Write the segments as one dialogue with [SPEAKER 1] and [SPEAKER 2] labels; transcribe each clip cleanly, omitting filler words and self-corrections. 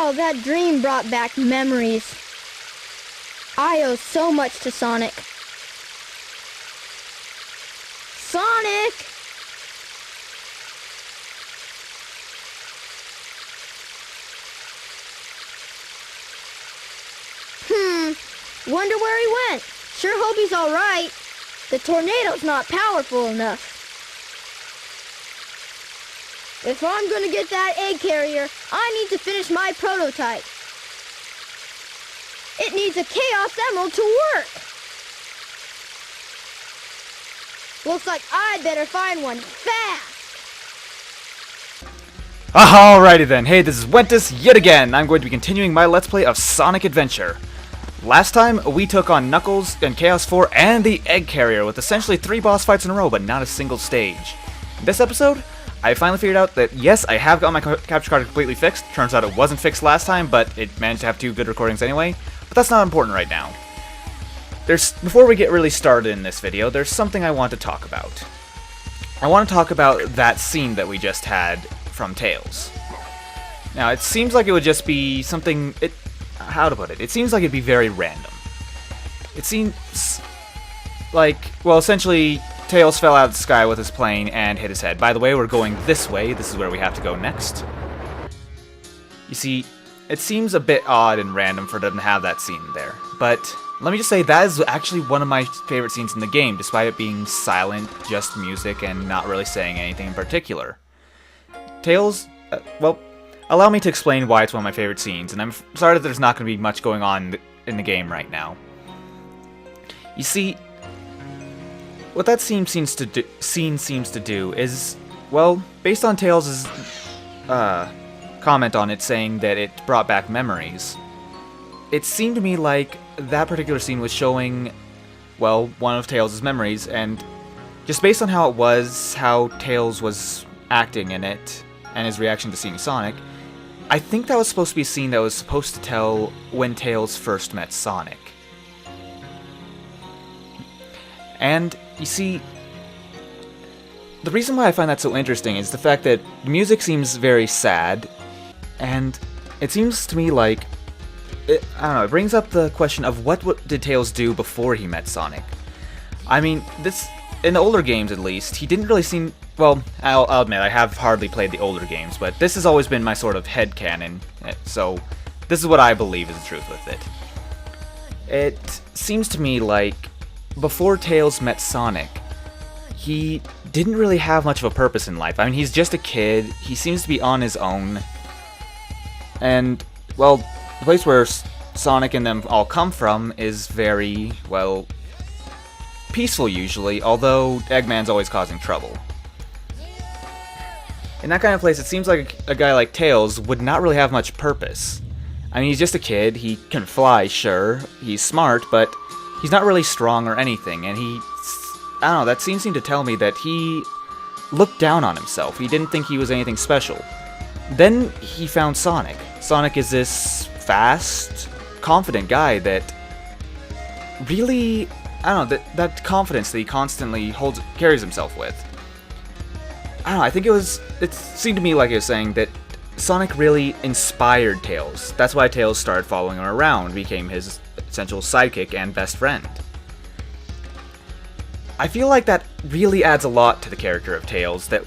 [SPEAKER 1] Wow, that dream brought back memories. I owe so much to Sonic. Sonic! Wonder where he went. Sure hope he's alright. The tornado's not powerful enough. If I'm gonna get that egg carrier, I need to finish my prototype. It needs a Chaos Emerald to work. Looks like I better find one fast.
[SPEAKER 2] Alrighty then, hey, this is Wentus yet again. I'm going to be continuing my Let's Play of Sonic Adventure. Last time, we took on Knuckles and Chaos 4 and the Egg Carrier with essentially 3 boss fights in a row, but not a single stage. In this episode, I finally figured out that, yes, I have got my capture card completely fixed. Turns out it wasn't fixed last time, but it managed to have 2 good recordings anyway. But that's not important right now. Before we get really started in this video, there's something I want to talk about. I want to talk about that scene that we just had from Tails. Now, it seems like it would just be something... How to put it? It seems like it'd be very random. It seems like, well, essentially, Tails fell out of the sky with his plane and hit his head. By the way, we're going this way. This is where we have to go next. You see, it seems a bit odd and random for them to have that scene there. But let me just say, that is actually one of my favorite scenes in the game, despite it being silent, just music, and not really saying anything in particular. Tails, well... Allow me to explain why it's one of my favorite scenes, and I'm sorry that there's not going to be much going on in the game right now. You see, what that scene seems to do is, well, based on Tails' comment on it saying that it brought back memories, it seemed to me like that particular scene was showing, well, one of Tails' memories, and just based on how it was, how Tails was acting in it, and his reaction to seeing Sonic, I think that was supposed to be a scene that was supposed to tell when Tails first met Sonic. And, you see, the reason why I find that so interesting is the fact that the music seems very sad, and it seems to me like, I don't know, it brings up the question of what did Tails do before he met Sonic? I mean, in the older games at least, he didn't really seem... Well, I'll admit, I have hardly played the older games, but this has always been my sort of headcanon, so this is what I believe is the truth with it. It seems to me like, before Tails met Sonic, he didn't really have much of a purpose in life. I mean, he's just a kid, he seems to be on his own, and, well, the place where Sonic and them all come from is very, well, peaceful usually, although Eggman's always causing trouble. In that kind of place, it seems like a guy like Tails would not really have much purpose. I mean, he's just a kid, he can fly, sure, he's smart, but he's not really strong or anything, and I don't know, that scene seemed to tell me that he looked down on himself. He didn't think he was anything special. Then he found Sonic. Sonic is this fast, confident guy that really, I don't know, that confidence that he constantly carries himself with. I don't know, I think it seemed to me like it was saying that Sonic really inspired Tails. That's why Tails started following him around, became his essential sidekick and best friend. I feel like that really adds a lot to the character of Tails that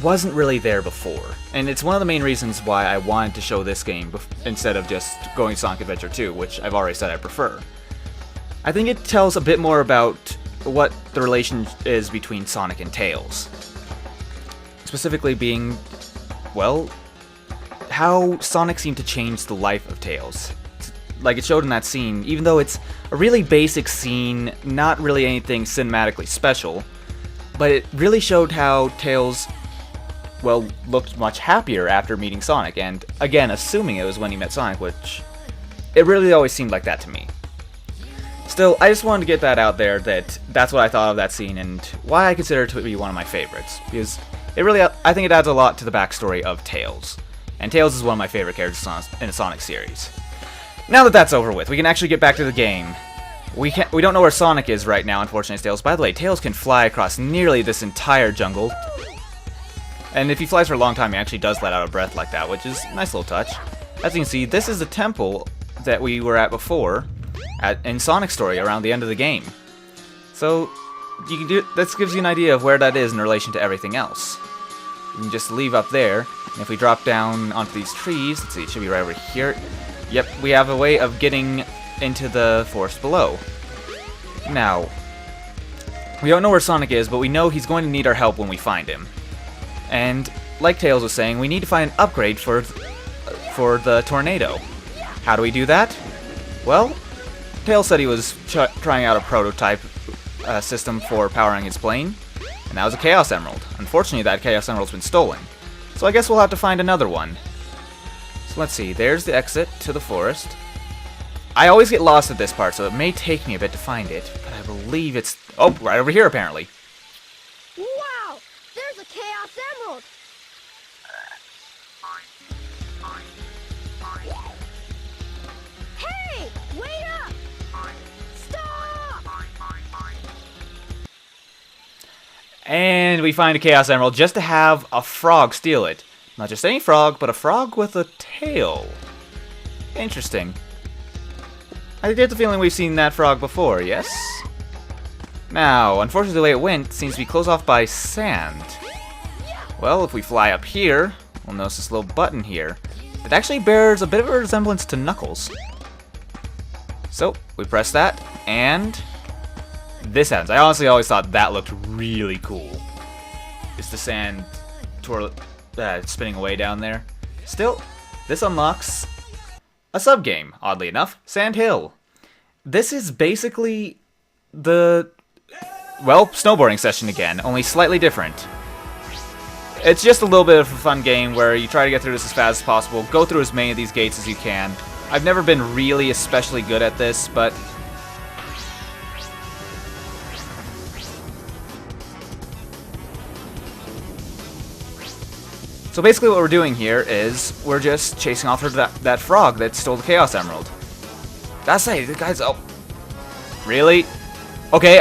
[SPEAKER 2] wasn't really there before. And it's one of the main reasons why I wanted to show this game instead of just going Sonic Adventure 2, which I've already said I prefer. I think it tells a bit more about what the relation is between Sonic and Tails. Specifically being, well, how Sonic seemed to change the life of Tails. Like it showed in that scene, even though it's a really basic scene, not really anything cinematically special, but it really showed how Tails, well, looked much happier after meeting Sonic, and again, assuming it was when he met Sonic, which it really always seemed like that to me. Still, I just wanted to get that out there, that's what I thought of that scene, and why I consider it to be one of my favorites, because it really, I think it adds a lot to the backstory of Tails. And Tails is one of my favorite characters in the Sonic series. Now that that's over with, we can actually get back to the game. We don't know where Sonic is right now, unfortunately, Tails. By the way, Tails can fly across nearly this entire jungle. And if he flies for a long time, he actually does let out a breath like that, which is a nice little touch. As you can see, this is the temple that we were at before in Sonic Story around the end of the game. So you can do this gives you an idea of where that is in relation to everything else. You can just leave up there, and if we drop down onto these trees, let's see, it should be right over here. Yep, we have a way of getting into the forest below. Now, we don't know where Sonic is, but we know he's going to need our help when we find him. And like Tails was saying, we need to find an upgrade for the tornado. How do we do that? Well, Tails said he was trying out a prototype system for powering his plane, and that was a Chaos Emerald. Unfortunately, that Chaos Emerald's been stolen, so I guess we'll have to find another one. So let's see, there's the exit to the forest. I always get lost at this part, so it may take me a bit to find it, but I believe it's... oh, right over here, apparently.
[SPEAKER 1] Wow! There's a Chaos Emerald! Hey! Wait up! Stop!
[SPEAKER 2] And we find a Chaos Emerald just to have a frog steal it. Not just any frog, but a frog with a tail. Interesting. I get the feeling we've seen that frog before, yes? Now, unfortunately the way it went seems to be closed off by sand. Well, if we fly up here, we'll notice this little button here. It actually bears a bit of a resemblance to Knuckles. So, we press that, and this happens. I honestly always thought that looked really cool. It's the sand spinning away down there. Still, this unlocks a sub-game, oddly enough, Sand Hill. This is basically the, well, snowboarding session again, only slightly different. It's just a little bit of a fun game where you try to get through this as fast as possible, go through as many of these gates as you can. I've never been really especially good at this, but so basically what we're doing here is we're just chasing after that frog that stole the Chaos Emerald. Gotta say, the guy's... oh. Really? Okay,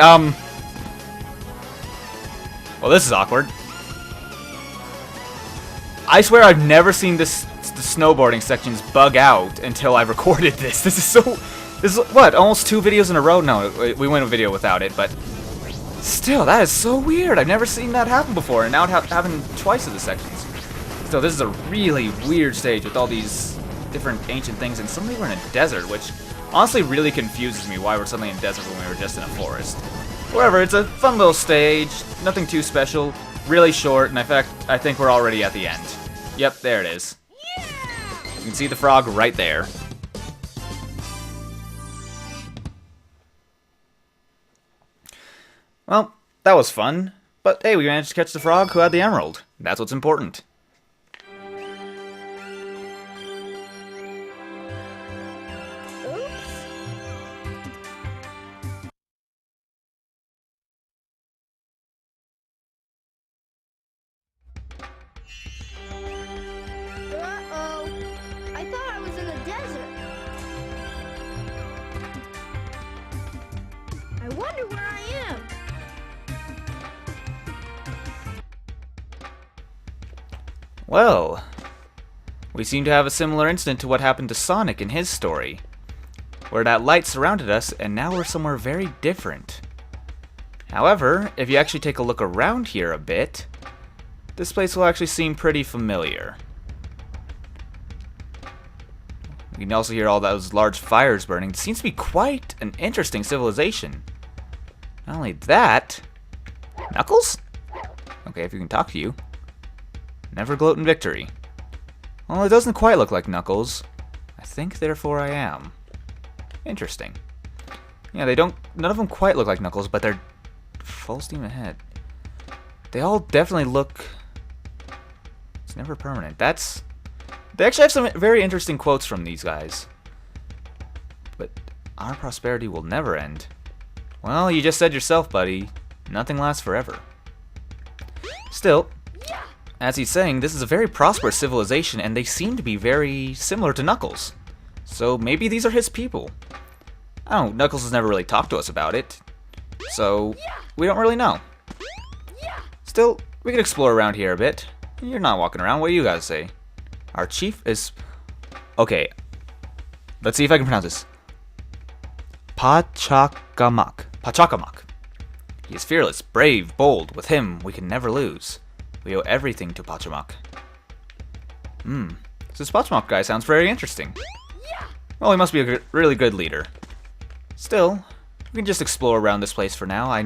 [SPEAKER 2] well, this is awkward. I swear I've never seen the snowboarding sections bug out until I recorded this. This is what, almost 2 videos in a row? No, we went a video without it, but still, that is so weird. I've never seen that happen before, and now it happened twice in the sections. So this is a really weird stage with all these different ancient things, and suddenly we're in a desert, which honestly really confuses me why we're suddenly in a desert when we were just in a forest. However, it's a fun little stage, nothing too special, really short, and in fact, I think we're already at the end. Yep, there it is. You can see the frog right there. Well, that was fun, but hey, we managed to catch the frog who had the emerald. That's what's important.
[SPEAKER 1] I thought I was in a desert. I wonder where I am.
[SPEAKER 2] Well, we seem to have a similar incident to what happened to Sonic in his story, where that light surrounded us and now we're somewhere very different. However, if you actually take a look around here a bit, this place will actually seem pretty familiar. You can also hear all those large fires burning. It seems to be quite an interesting civilization. Not only that... Knuckles? Okay, if you can talk to you. Never gloat in victory. Well, it doesn't quite look like Knuckles. I think, therefore, I am. Interesting. Yeah, none of them quite look like Knuckles, but they're full steam ahead. They all definitely look... It's never permanent. They actually have some very interesting quotes from these guys. But our prosperity will never end. Well, you just said yourself, buddy. Nothing lasts forever. Still, as he's saying, this is a very prosperous civilization, and they seem to be very similar to Knuckles. So maybe these are his people. I don't know, Knuckles has never really talked to us about it. So, we don't really know. Still, we can explore around here a bit. You're not walking around, what do you guys say? Our chief is... Okay. Let's see if I can pronounce this. Pachacamac. Pachacamac. He is fearless, brave, bold. With him, we can never lose. We owe everything to Pachacamac. So this Pachacamac guy sounds very interesting. Well, he must be a really good leader. Still, we can just explore around this place for now.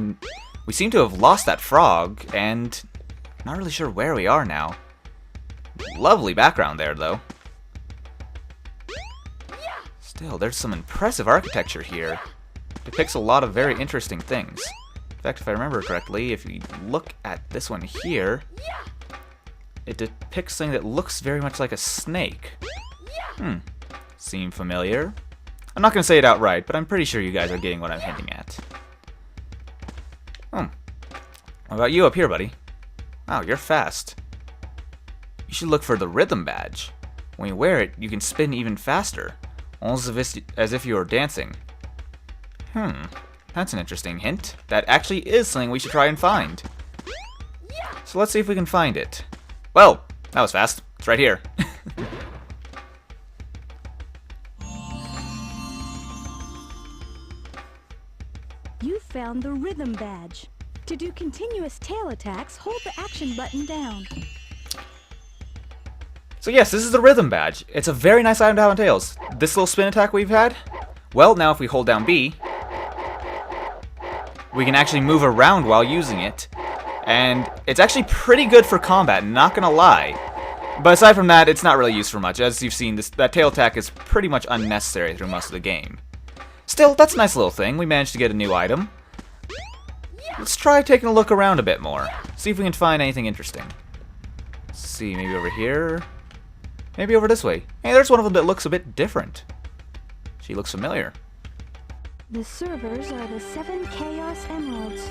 [SPEAKER 2] We seem to have lost that frog, and not really sure where we are now. Lovely background there, though. Still, there's some impressive architecture here. Depicts a lot of very interesting things. In fact, if I remember correctly, if you look at this one here, it depicts something that looks very much like a snake. Seem familiar? I'm not going to say it outright, but I'm pretty sure you guys are getting what I'm hinting at. What about you up here, buddy? Wow, you're fast. You should look for the rhythm badge. When you wear it, you can spin even faster. Almost as if you were dancing. That's an interesting hint. That actually is something we should try and find. So let's see if we can find it. Well, that was fast. It's right here.
[SPEAKER 3] You found the rhythm badge. To do continuous tail attacks, hold the action button down.
[SPEAKER 2] So yes, this is the rhythm badge. It's a very nice item to have on Tails. This little spin attack we've had, well, now if we hold down B, we can actually move around while using it. And it's actually pretty good for combat, not gonna lie. But aside from that, it's not really used for much. As you've seen, that tail attack is pretty much unnecessary through most of the game. Still, that's a nice little thing. We managed to get a new item. Let's try taking a look around a bit more. See if we can find anything interesting. Let's see, maybe over here. Maybe over this way. Hey, there's one of them that looks a bit different. She looks familiar.
[SPEAKER 3] The servers are the 7 Chaos Emeralds.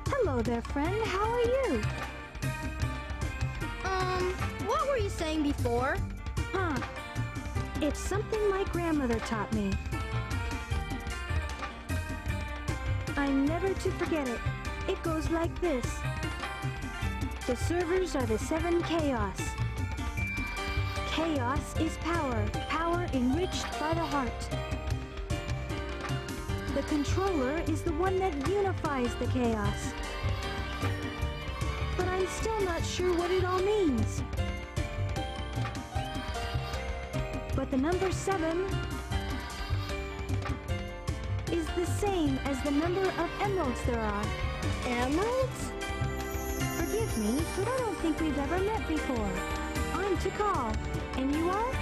[SPEAKER 3] Hello there, friend. How are you?
[SPEAKER 1] What were you saying before?
[SPEAKER 3] Huh. It's something my grandmother taught me. I'm never to forget it. It goes like this. The servers are the 7 Chaos. Chaos is power. Power enriched by the heart. The controller is the one that unifies the chaos. But I'm still not sure what it all means. But the number 7 is the same as the number of emeralds there are.
[SPEAKER 1] Emeralds?
[SPEAKER 3] Forgive me, but I don't think we've ever met before. I'm Tikal, and you are?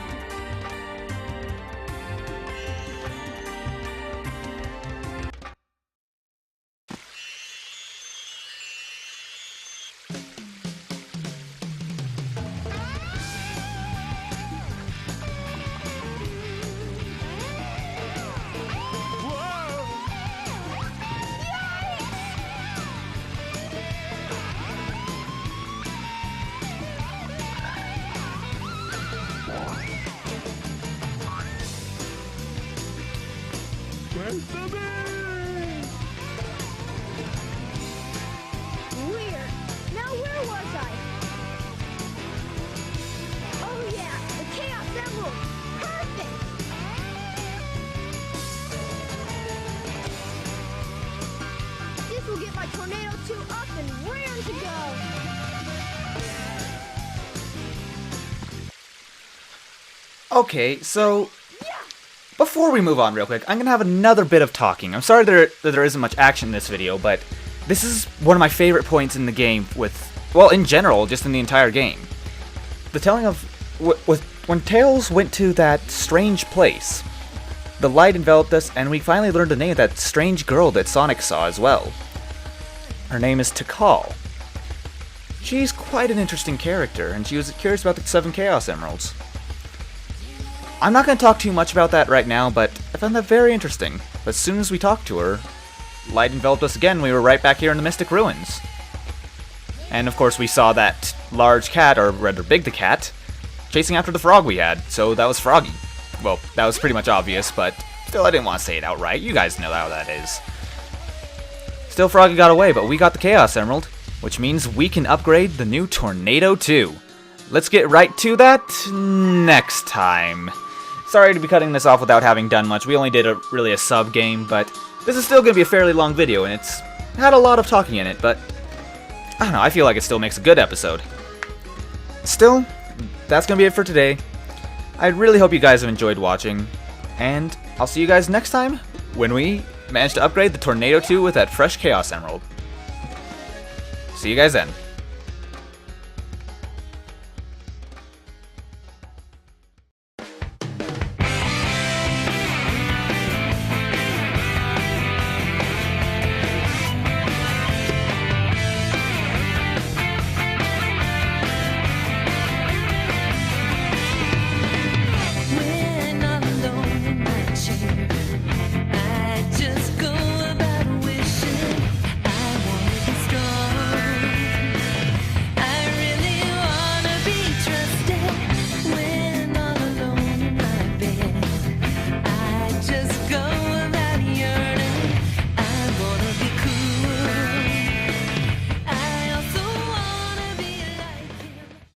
[SPEAKER 1] Weird. Now where was I? Oh yeah, the Chaos Emerald. Perfect. This will get my Tornado 2 up and raring to go.
[SPEAKER 2] Okay, so before we move on real quick, I'm going to have another bit of talking. I'm sorry that there isn't much action in this video, but this is one of my favorite points in the game well, in general, just in the entire game. The telling of, when Tails went to that strange place, the light enveloped us, and we finally learned the name of that strange girl that Sonic saw as well. Her name is Tikal. She's quite an interesting character, and she was curious about the 7 Chaos Emeralds. I'm not going to talk too much about that right now, but I found that very interesting. But as soon as we talked to her, light enveloped us again, we were right back here in the Mystic Ruins. And of course we saw that large cat, or rather big the cat, chasing after the frog we had, so that was Froggy. Well, that was pretty much obvious, but still I didn't want to say it outright. You guys know how that is. Still Froggy got away, but we got the Chaos Emerald. which means we can upgrade the new Tornado 2. Let's get right to that next time. Sorry to be cutting this off without having done much. We only did really a sub game, but this is still going to be a fairly long video, and it's had a lot of talking in it, but I don't know, I feel like it still makes a good episode. Still, that's going to be it for today. I really hope you guys have enjoyed watching, and I'll see you guys next time when we manage to upgrade the Tornado 2 with that fresh Chaos Emerald. See you guys then.